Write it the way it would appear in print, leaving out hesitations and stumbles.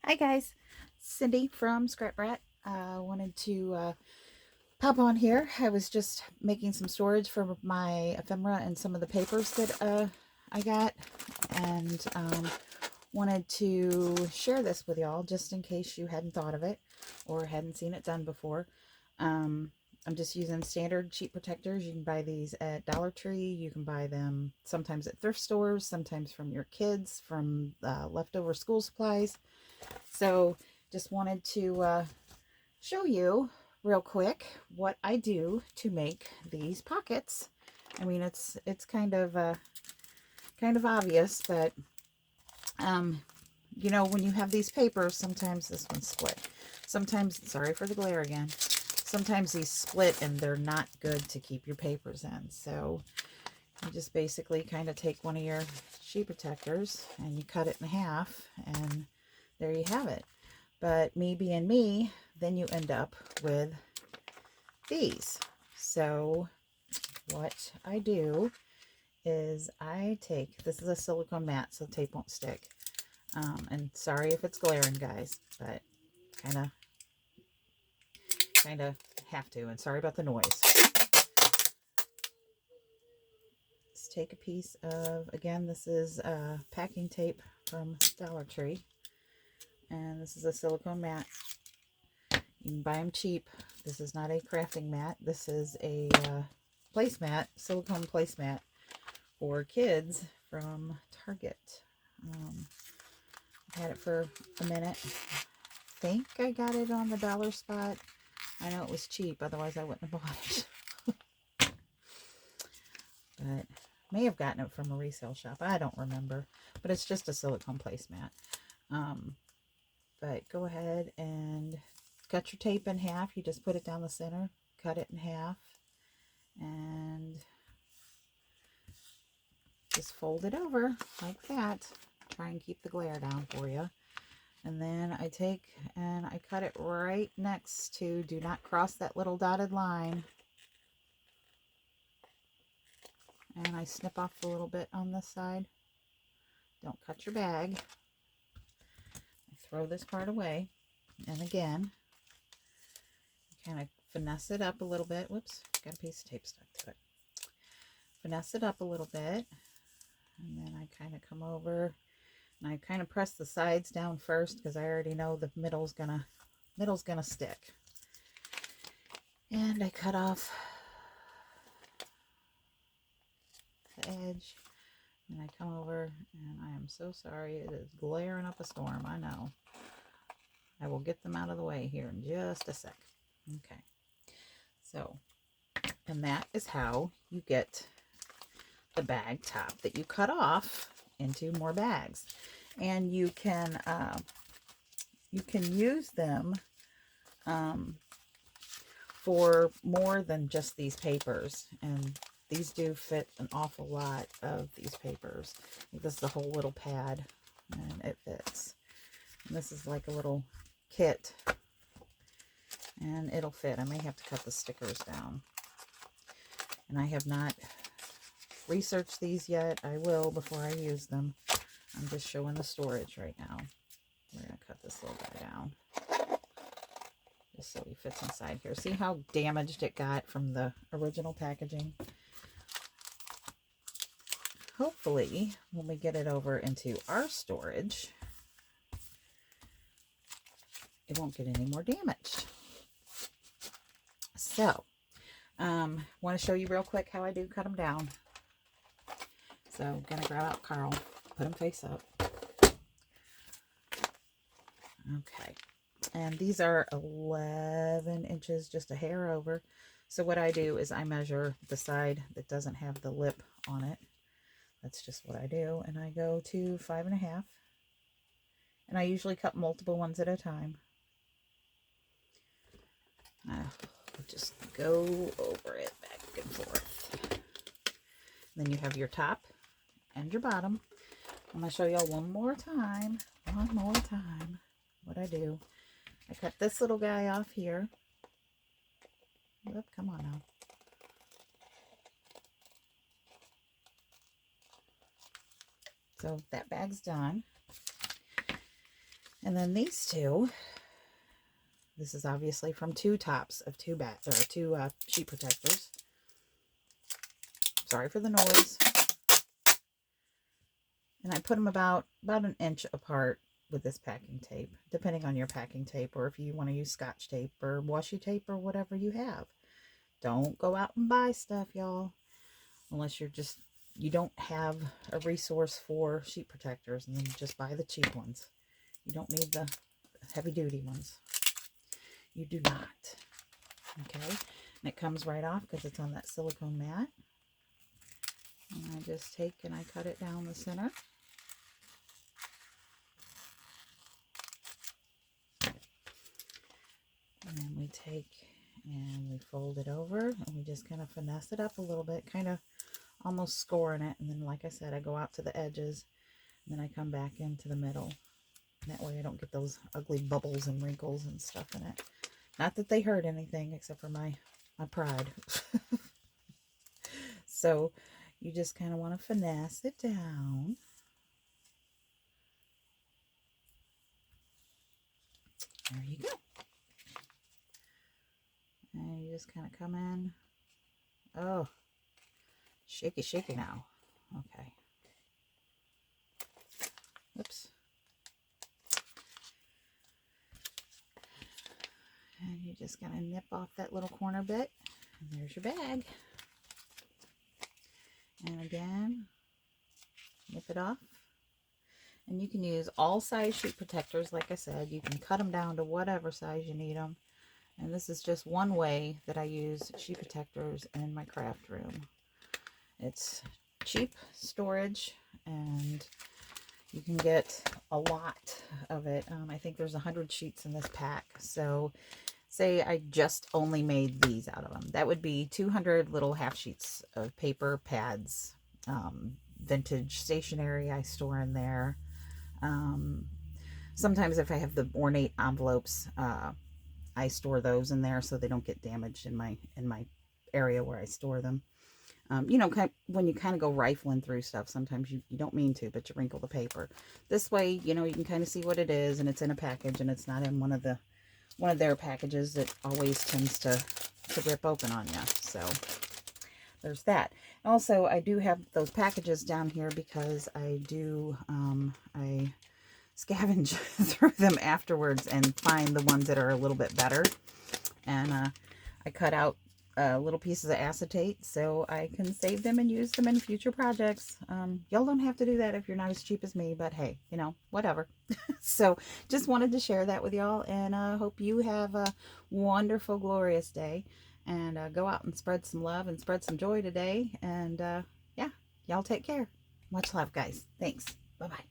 Hi guys, Cindy from Scrap Brat. Wanted to pop on here. I was just making some storage for my ephemera and some of the papers that I got, and wanted to share this with y'all just in case you hadn't thought of it or hadn't seen it done before. I'm just using standard sheet protectors. You can buy these at Dollar Tree. You can buy them sometimes at thrift stores, sometimes from your kids, from leftover school supplies. So just wanted to show you real quick what I do to make these pockets. I mean, it's kind of obvious, but you know, when you have these papers, sometimes this one's split. Sometimes, sorry for the glare again. Sometimes these split and they're not good to keep your papers in. So you just basically kind of take one of your sheet protectors and you cut it in half, and there you have it. But me being me, then you end up with these. So what I do is I take, this is a silicone mat, so tape won't stick. And sorry if it's glaring, guys, but kind of have to. And sorry about the noise. Let's take a piece of, again, this is packing tape from Dollar Tree. And this is a silicone mat. You can buy them cheap. This is not a crafting mat. This is a placemat, silicone placemat for kids from Target. I've had it for a minute. I think I got it on the dollar spot. I know it was cheap, otherwise I wouldn't have bought it. But may have gotten it from a resale shop. I don't remember. But it's just a silicone placemat. But go ahead and cut your tape in half. You just put it down the center, cut it in half, and just fold it over like that. Try and keep the glare down for you. And then I take and I cut it right next to, do not cross that little dotted line. And I snip off a little bit on this side. Don't cut your bag. I throw this part away. And again, kind of finesse it up a little bit. Whoops, got a piece of tape stuck to it. Finesse it up a little bit. And then I kind of come over and I kind of press the sides down first because I already know the middle's gonna stick. And I cut off the edge, and I come over, and I am so sorry, it is glaring up a storm. I know. I will get them out of the way here in just a sec. Okay, so, and that is how you get the bag top that you cut off into more bags. And you can use them for more than just these papers, and these do fit an awful lot of these papers. This is a whole little pad, and it fits. And this is like a little kit, and it'll fit. I may have to cut the stickers down. And I have not researched these yet. I will before I use them. I'm just showing the storage right now. We're going to cut this little guy down, just so he fits inside here. See how damaged it got from the original packaging? Hopefully, when we get it over into our storage, it won't get any more damaged. So, want to show you real quick how I do cut them down. So, I'm going to grab out Carl, put him face up. Okay. And these are 11 inches, just a hair over. So what I do is I measure the side that doesn't have the lip on it. That's just what I do. And I go to 5.5. And I usually cut multiple ones at a time. Just go over it back and forth. And then you have your top and your bottom. I'm going to show y'all one more time, what I do. I cut this little guy off here. Oop, come on now. So that bag's done. And then these two, this is obviously from two tops of two sheet protectors. Sorry for the noise. And I put them about an inch apart with this packing tape, depending on your packing tape, or if you want to use Scotch tape or washi tape or whatever you have. Don't go out and buy stuff, y'all, unless you don't have a resource for sheet protectors, and then just buy the cheap ones. You don't need the heavy duty ones. You do not. Okay, and it comes right off because it's on that silicone mat. And I just take and I cut it down the center. And then we take and we fold it over and we just kind of finesse it up a little bit, kind of almost scoring it. And then, like I said, I go out to the edges and then I come back into the middle. And that way I don't get those ugly bubbles and wrinkles and stuff in it. Not that they hurt anything except for my pride. So you just kind of want to finesse it down. There you go. And you just kind of come in. Oh, shaky, shaky now. Okay. Oops. And you just got to nip off that little corner bit. And there's your bag. And again, nip it off. And you can use all size sheet protectors. Like I said, you can cut them down to whatever size you need them. And this is just one way that I use sheet protectors in my craft room. It's cheap storage and you can get a lot of it. I think there's 100 sheets in this pack. So say I just only made these out of them. That would be 200 little half sheets of paper, pads, vintage stationery I store in there. Sometimes if I have the ornate envelopes, I store those in there so they don't get damaged in my area where I store them. You know, when you kind of go rifling through stuff, sometimes you don't mean to, but you wrinkle the paper. This way, you know, you can kind of see what it is, and it's in a package, and it's not in one of their packages that always tends to rip open on you. So there's that. Also, I do have those packages down here because I do I scavenge through them afterwards and find the ones that are a little bit better. And I cut out little pieces of acetate so I can save them and use them in future projects. Y'all don't have to do that if you're not as cheap as me, but hey, you know, whatever. So just wanted to share that with y'all, and hope you have a wonderful, glorious day, and go out and spread some love and spread some joy today. And yeah, y'all take care. Much love, guys. Thanks. Bye-bye.